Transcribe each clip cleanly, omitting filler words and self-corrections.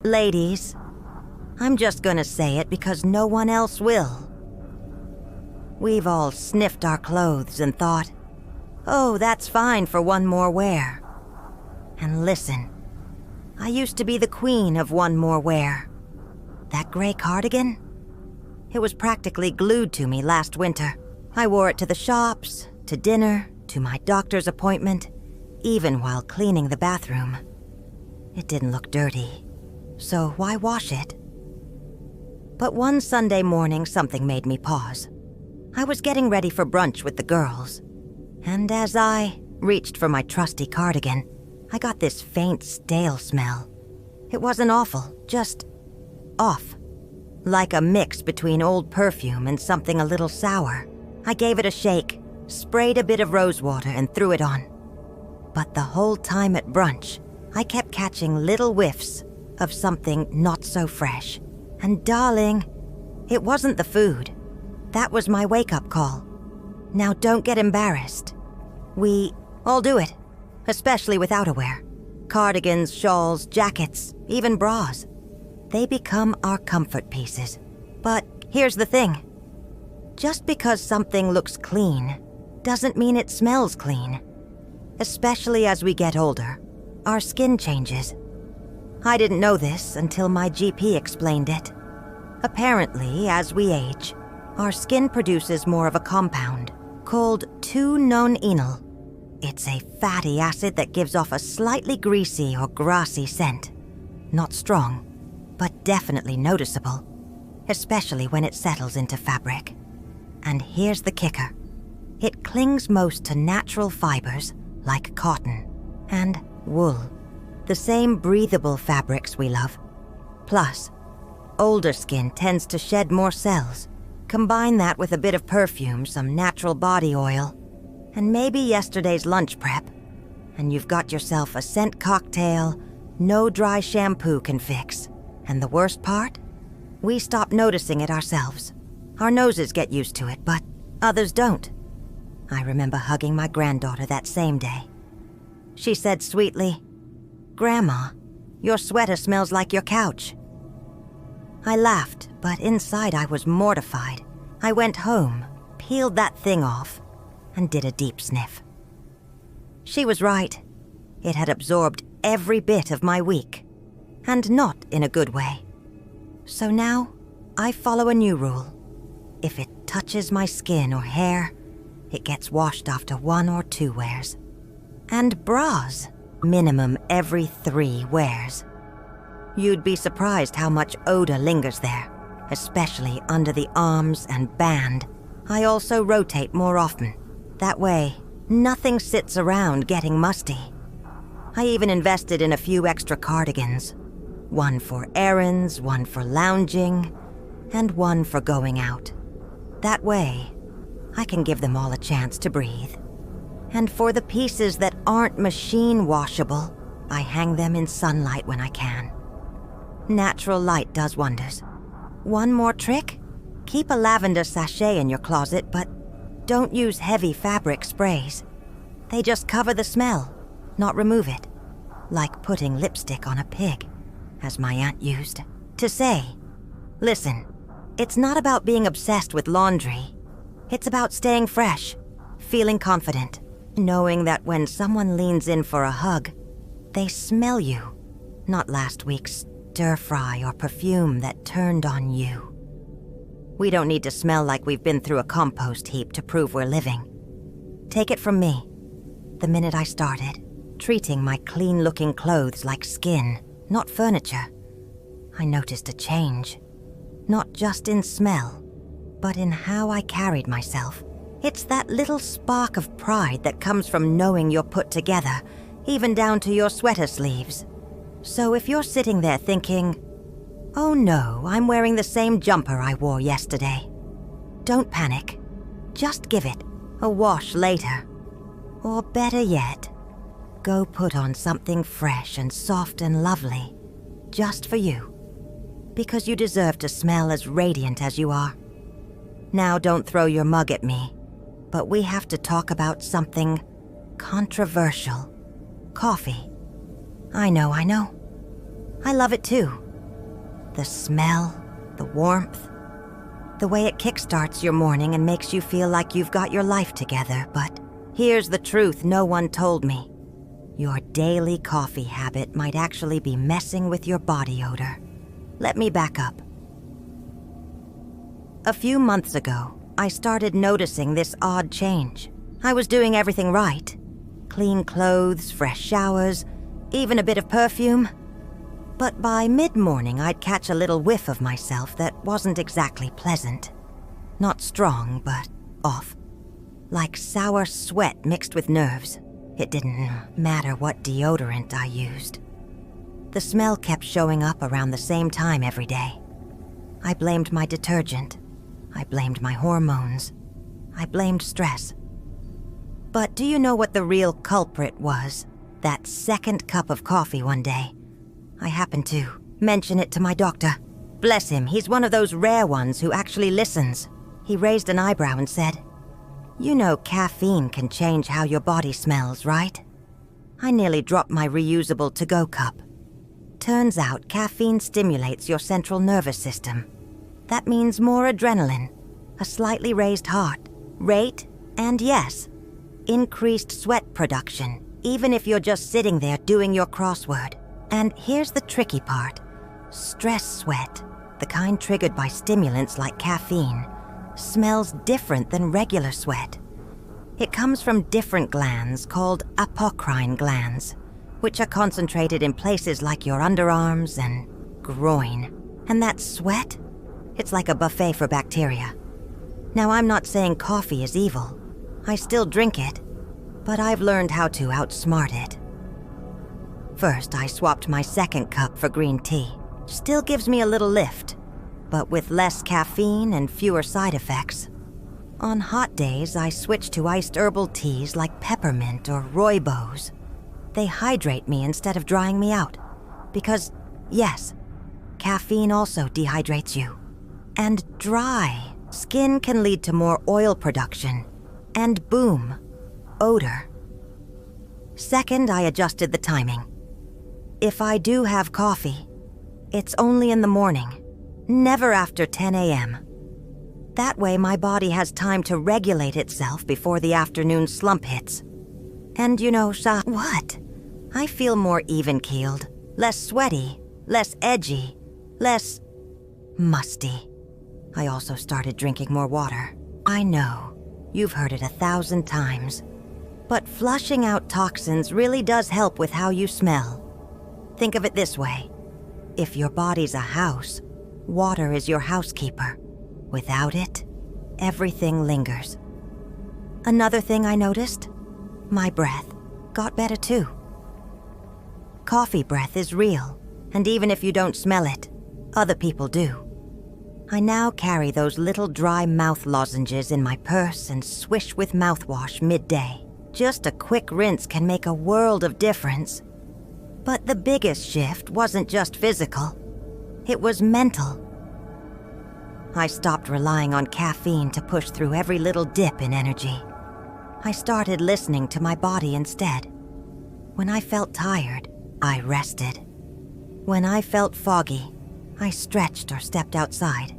Ladies, I'm just gonna say it because no one else will. We've all sniffed our clothes and thought, oh, that's fine for one more wear. And listen, I used to be the queen of one more wear. That gray cardigan? It was practically glued to me last winter. I wore it to the shops, to dinner, to my doctor's appointment, even while cleaning the bathroom. It didn't look dirty, so why wash it? But one Sunday morning, something made me pause. I was getting ready for brunch with the girls, and as I reached for my trusty cardigan, I got this faint, stale smell. It wasn't awful, just off. Like a mix between old perfume and something a little sour. I gave it a shake, sprayed a bit of rosewater and threw it on. But the whole time at brunch, I kept catching little whiffs of something not so fresh. And darling, it wasn't the food. That was my wake-up call. Now don't get embarrassed. We all do it, especially with outerwear. Cardigans, shawls, jackets, even bras. They become our comfort pieces. But here's the thing. Just because something looks clean doesn't mean it smells clean. Especially as we get older, our skin changes. I didn't know this until my GP explained it. Apparently, as we age, our skin produces more of a compound called 2-non-enol. It's a fatty acid that gives off a slightly greasy or grassy scent. Not strong, but definitely noticeable, especially when it settles into fabric. And here's the kicker. It clings most to natural fibers like cotton and wool, the same breathable fabrics we love. Plus, older skin tends to shed more cells. Combine that with a bit of perfume, some natural body oil, and maybe yesterday's lunch prep, and you've got yourself a scent cocktail no dry shampoo can fix. And the worst part? We stop noticing it ourselves. Our noses get used to it, but others don't. I remember hugging my granddaughter that same day. She said sweetly, "Grandma, your sweater smells like your couch." I laughed, but inside I was mortified. I went home, peeled that thing off, and did a deep sniff. She was right. It had absorbed every bit of my week, and not in a good way. So now, I follow a new rule. If it touches my skin or hair, it gets washed after 1 or 2 wears. And bras, minimum every 3 wears. You'd be surprised how much odor lingers there, especially under the arms and band. I also rotate more often. That way, nothing sits around getting musty. I even invested in a few extra cardigans. One for errands, one for lounging, and one for going out. That way, I can give them all a chance to breathe. And for the pieces that aren't machine washable, I hang them in sunlight when I can. Natural light does wonders. One more trick? Keep a lavender sachet in your closet, but don't use heavy fabric sprays. They just cover the smell, not remove it. Like putting lipstick on a pig, as my aunt used to say. Listen, it's not about being obsessed with laundry. It's about staying fresh, feeling confident, knowing that when someone leans in for a hug, they smell you, not last week's stir-fry or perfume that turned on you. We don't need to smell like we've been through a compost heap to prove we're living. Take it from me. The minute I started, treating my clean-looking clothes like skin, not furniture, I noticed a change. Not just in smell, but in how I carried myself. It's that little spark of pride that comes from knowing you're put together, even down to your sweater sleeves. So if you're sitting there thinking, "Oh no, I'm wearing the same jumper I wore yesterday," don't panic. Just give it a wash later. Or better yet, go put on something fresh and soft and lovely, just for you. Because you deserve to smell as radiant as you are. Now don't throw your mug at me, but we have to talk about something controversial. Coffee. I know. I love it too. The smell, the warmth, the way it kickstarts your morning and makes you feel like you've got your life together. But here's the truth no one told me. Your daily coffee habit might actually be messing with your body odor. Let me back up. A few months ago, I started noticing this odd change. I was doing everything right. Clean clothes, fresh showers, even a bit of perfume. But by mid-morning, I'd catch a little whiff of myself that wasn't exactly pleasant. Not strong, but off. Like sour sweat mixed with nerves. It didn't matter what deodorant I used. The smell kept showing up around the same time every day. I blamed my detergent. I blamed my hormones. I blamed stress. But do you know what the real culprit was? That second cup of coffee one day. I happened to mention it to my doctor. Bless him, he's one of those rare ones who actually listens. He raised an eyebrow and said, "You know caffeine can change how your body smells, right?" I nearly dropped my reusable to-go cup. Turns out caffeine stimulates your central nervous system. That means more adrenaline, a slightly raised heart rate, and yes, increased sweat production, even if you're just sitting there doing your crossword. And here's the tricky part. Stress sweat, the kind triggered by stimulants like caffeine, smells different than regular sweat. It comes from different glands called apocrine glands, which are concentrated in places like your underarms and groin. And that sweat, it's like a buffet for bacteria. Now, I'm not saying coffee is evil. I still drink it, but I've learned how to outsmart it. First, I swapped my second cup for green tea. Still gives me a little lift, but with less caffeine and fewer side effects. On hot days, I switched to iced herbal teas like peppermint or rooibos. They hydrate me instead of drying me out. Because, yes, caffeine also dehydrates you. And dry skin can lead to more oil production. And boom, odor. Second, I adjusted the timing. If I do have coffee, it's only in the morning, never after 10 a.m. That way my body has time to regulate itself before the afternoon slump hits. And you know, what? I feel more even-keeled, less sweaty, less edgy, less musty. I also started drinking more water. I know, you've heard it 1,000 times, but flushing out toxins really does help with how you smell. Think of it this way. If your body's a house, water is your housekeeper. Without it, everything lingers. Another thing I noticed, my breath got better too. Coffee breath is real, and even if you don't smell it, other people do. I now carry those little dry mouth lozenges in my purse and swish with mouthwash midday. Just a quick rinse can make a world of difference. But the biggest shift wasn't just physical. It was mental. I stopped relying on caffeine to push through every little dip in energy. I started listening to my body instead. When I felt tired, I rested. When I felt foggy, I stretched or stepped outside.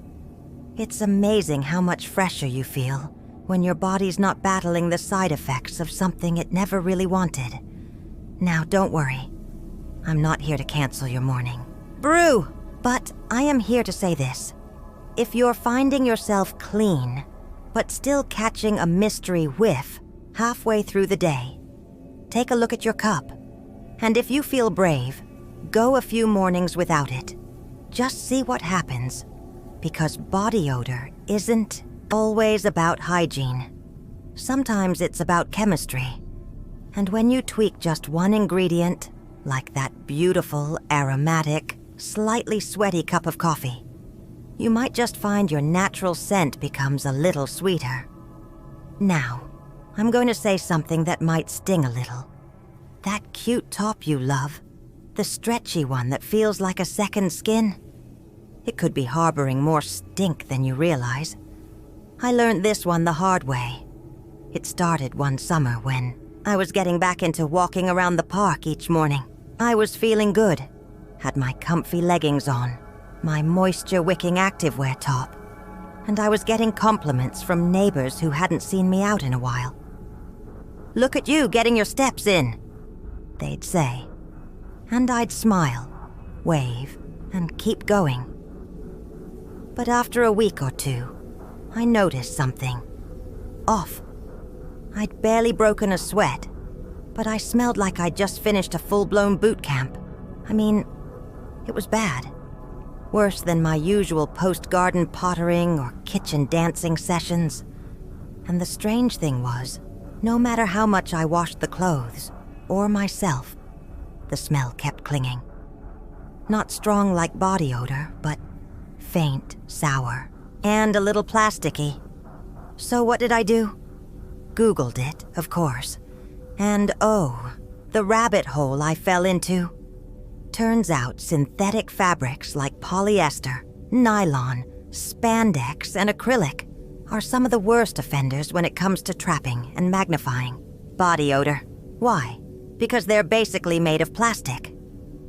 It's amazing how much fresher you feel when your body's not battling the side effects of something it never really wanted. Now, don't worry. I'm not here to cancel your morning. Brew! But I am here to say this. If you're finding yourself clean, but still catching a mystery whiff halfway through the day, take a look at your cup. And if you feel brave, go a few mornings without it. Just see what happens. Because body odor isn't always about hygiene. Sometimes it's about chemistry. And when you tweak just one ingredient, like that beautiful, aromatic, slightly sweaty cup of coffee, you might just find your natural scent becomes a little sweeter. Now, I'm going to say something that might sting a little. That cute top you love, the stretchy one that feels like a second skin, it could be harboring more stink than you realize. I learned this one the hard way. It started one summer when I was getting back into walking around the park each morning. I was feeling good, had my comfy leggings on, my moisture-wicking activewear top, and I was getting compliments from neighbors who hadn't seen me out in a while. "Look at you getting your steps in," they'd say, and I'd smile, wave, and keep going. But after a week or two, I noticed something off. I'd barely broken a sweat, but I smelled like I'd just finished a full-blown boot camp. I mean, it was bad. Worse than my usual post-garden pottering or kitchen dancing sessions. And the strange thing was, no matter how much I washed the clothes, or myself, the smell kept clinging. Not strong like body odor, but faint, sour, and a little plasticky. So what did I do? Googled it, of course. And oh, the rabbit hole I fell into. Turns out synthetic fabrics like polyester, nylon, spandex, and acrylic are some of the worst offenders when it comes to trapping and magnifying body odor. Why? Because they're basically made of plastic.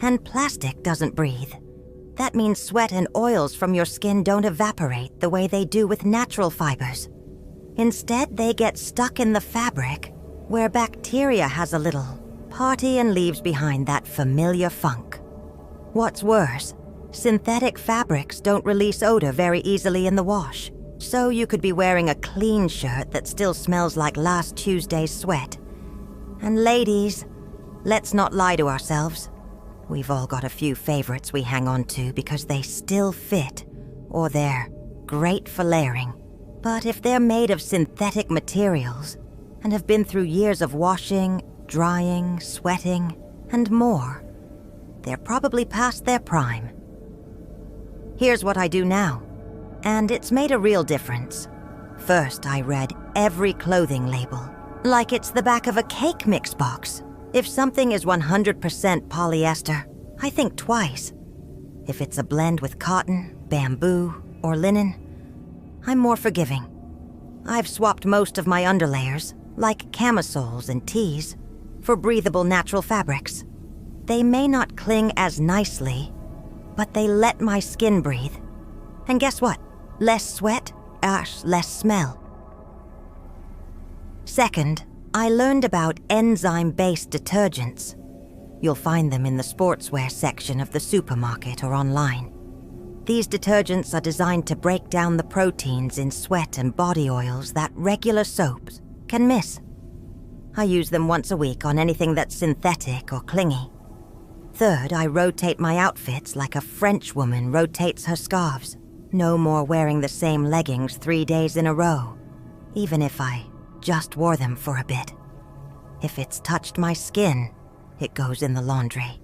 And plastic doesn't breathe. That means sweat and oils from your skin don't evaporate the way they do with natural fibers. Instead, they get stuck in the fabric, where bacteria has a little party and leaves behind that familiar funk. What's worse, synthetic fabrics don't release odor very easily in the wash, so you could be wearing a clean shirt that still smells like last Tuesday's sweat. And ladies, let's not lie to ourselves. We've all got a few favorites we hang on to because they still fit, or they're great for layering. But if they're made of synthetic materials and have been through years of washing, drying, sweating, and more, they're probably past their prime. Here's what I do now, and it's made a real difference. First, I read every clothing label, like it's the back of a cake mix box. If something is 100% polyester, I think twice. If it's a blend with cotton, bamboo, or linen, I'm more forgiving. I've swapped most of my underlayers, like camisoles and tees, for breathable natural fabrics. They may not cling as nicely, but they let my skin breathe. And guess what? Less sweat, less smell. Second, I learned about enzyme-based detergents. You'll find them in the sportswear section of the supermarket or online. These detergents are designed to break down the proteins in sweat and body oils that regular soaps can miss. I use them once a week on anything that's synthetic or clingy. Third, I rotate my outfits like a French woman rotates her scarves. No more wearing the same leggings 3 days in a row, even if I just wore them for a bit. If it's touched my skin, it goes in the laundry.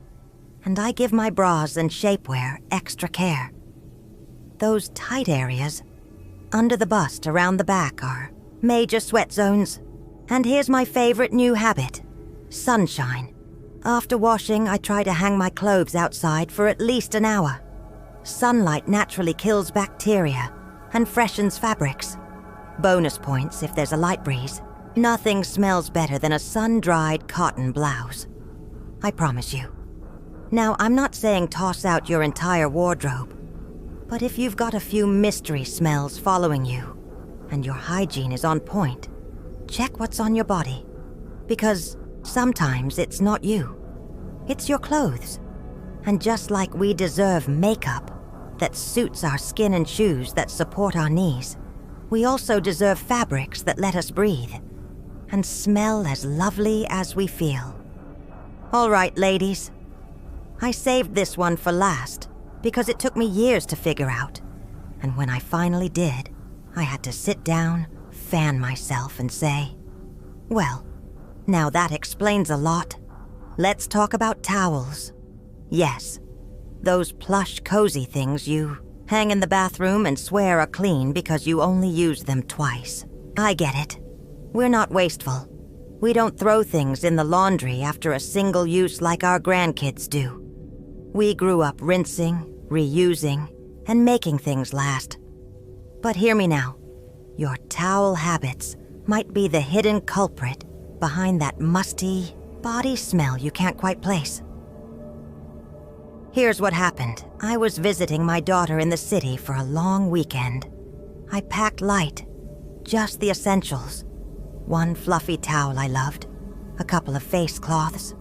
And I give my bras and shapewear extra care. Those tight areas, under the bust, around the back, are major sweat zones. And here's my favorite new habit: sunshine. After washing, I try to hang my clothes outside for at least an hour. Sunlight naturally kills bacteria and freshens fabrics. Bonus points if there's a light breeze. Nothing smells better than a sun-dried cotton blouse. I promise you. Now, I'm not saying toss out your entire wardrobe, but if you've got a few mystery smells following you, and your hygiene is on point, check what's on your body. Because sometimes it's not you. It's your clothes. And just like we deserve makeup that suits our skin and shoes that support our knees, we also deserve fabrics that let us breathe and smell as lovely as we feel. All right, ladies. I saved this one for last because it took me years to figure out. And when I finally did, I had to sit down, fan myself, and say, well, now that explains a lot. Let's talk about towels. Yes, those plush, cozy things you hang in the bathroom and swear are clean because you only use them twice. I get it. We're not wasteful. We don't throw things in the laundry after a single use like our grandkids do. We grew up rinsing, reusing, and making things last. But hear me now. Your towel habits might be the hidden culprit behind that musty body smell you can't quite place. Here's what happened. I was visiting my daughter in the city for a long weekend. I packed light, just the essentials. One fluffy towel I loved, a couple of face cloths,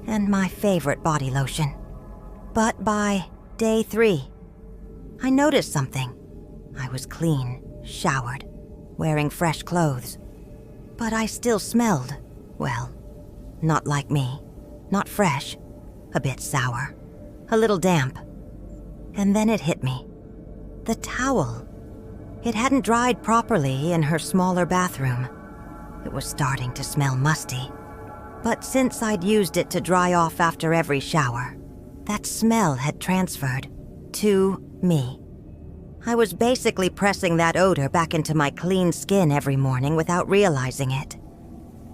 and my favorite body lotion. But by day 3, I noticed something. I was clean, showered, wearing fresh clothes. But I still smelled, well, not like me, not fresh, a bit sour, a little damp. And then it hit me. The towel. It hadn't dried properly in her smaller bathroom. It was starting to smell musty. But since I'd used it to dry off after every shower, that smell had transferred to me. I was basically pressing that odor back into my clean skin every morning without realizing it.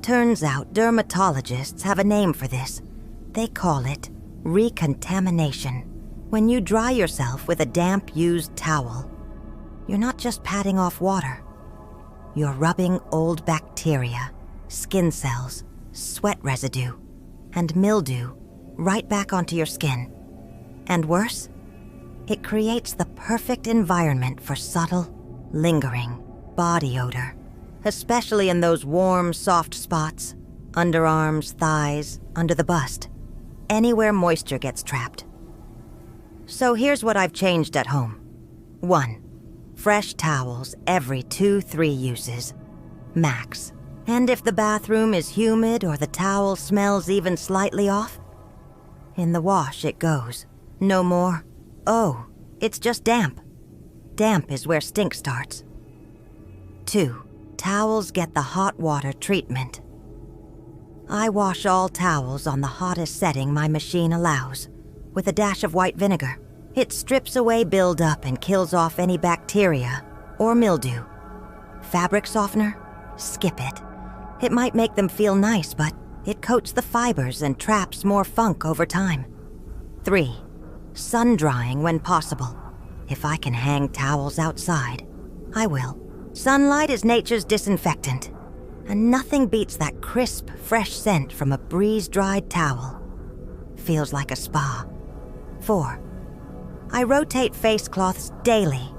Turns out dermatologists have a name for this. They call it recontamination. When you dry yourself with a damp used towel, you're not just patting off water. You're rubbing old bacteria, skin cells, sweat residue, and mildew right back onto your skin. And worse, it creates the perfect environment for subtle, lingering body odor, especially in those warm, soft spots, underarms, thighs, under the bust, anywhere moisture gets trapped. So here's what I've changed at home. 1. Fresh towels every 2-3 uses, max. And if the bathroom is humid or the towel smells even slightly off, in the wash it goes. No more, "Oh, it's just damp." Damp is where stink starts. 2. Towels get the hot water treatment. I wash all towels on the hottest setting my machine allows, with a dash of white vinegar. It strips away buildup and kills off any bacteria or mildew. Fabric softener? Skip it. It might make them feel nice, but it coats the fibers and traps more funk over time. 3. Sun drying when possible. If I can hang towels outside, I will. Sunlight is nature's disinfectant, and nothing beats that crisp, fresh scent from a breeze-dried towel. Feels like a spa. 4. I rotate face cloths daily,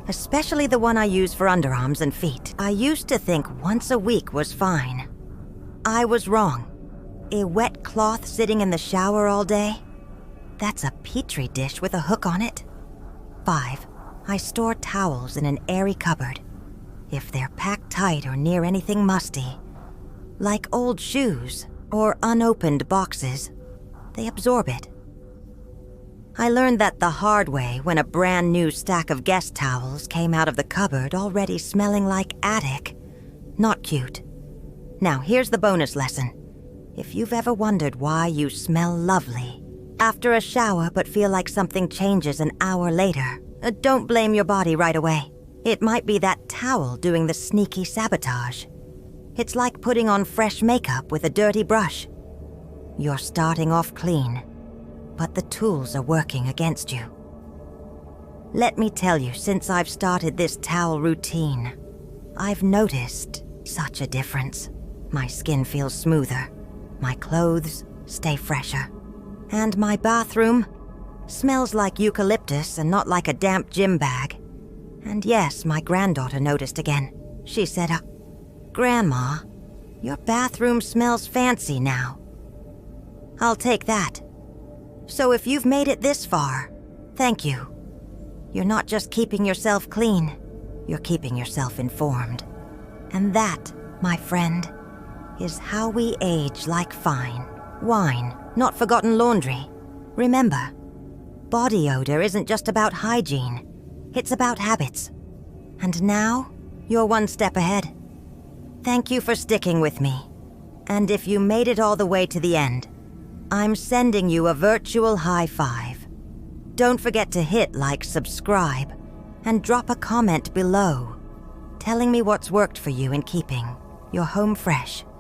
especially the one I use for underarms and feet. I used to think once a week was fine. I was wrong. A wet cloth sitting in the shower all day? That's a petri dish with a hook on it. 5. I store towels in an airy cupboard. If they're packed tight or near anything musty, like old shoes or unopened boxes, they absorb it. I learned that the hard way when a brand new stack of guest towels came out of the cupboard already smelling like attic. Not cute. Now here's the bonus lesson. If you've ever wondered why you smell lovely after a shower but feel like something changes an hour later, don't blame your body right away. It might be that towel doing the sneaky sabotage. It's like putting on fresh makeup with a dirty brush. You're starting off clean, but the tools are working against you. Let me tell you, since I've started this towel routine, I've noticed such a difference. My skin feels smoother, my clothes stay fresher, and my bathroom smells like eucalyptus and not like a damp gym bag. And yes, my granddaughter noticed again. She said, "Grandma, your bathroom smells fancy now." I'll take that. So if you've made it this far, thank you. You're not just keeping yourself clean, you're keeping yourself informed. And that, my friend, is how we age like fine wine, not forgotten laundry. Remember, body odor isn't just about hygiene, it's about habits. And now, you're one step ahead. Thank you for sticking with me. And if you made it all the way to the end, I'm sending you a virtual high five. Don't forget to hit like, subscribe, and drop a comment below, telling me what's worked for you in keeping your home fresh.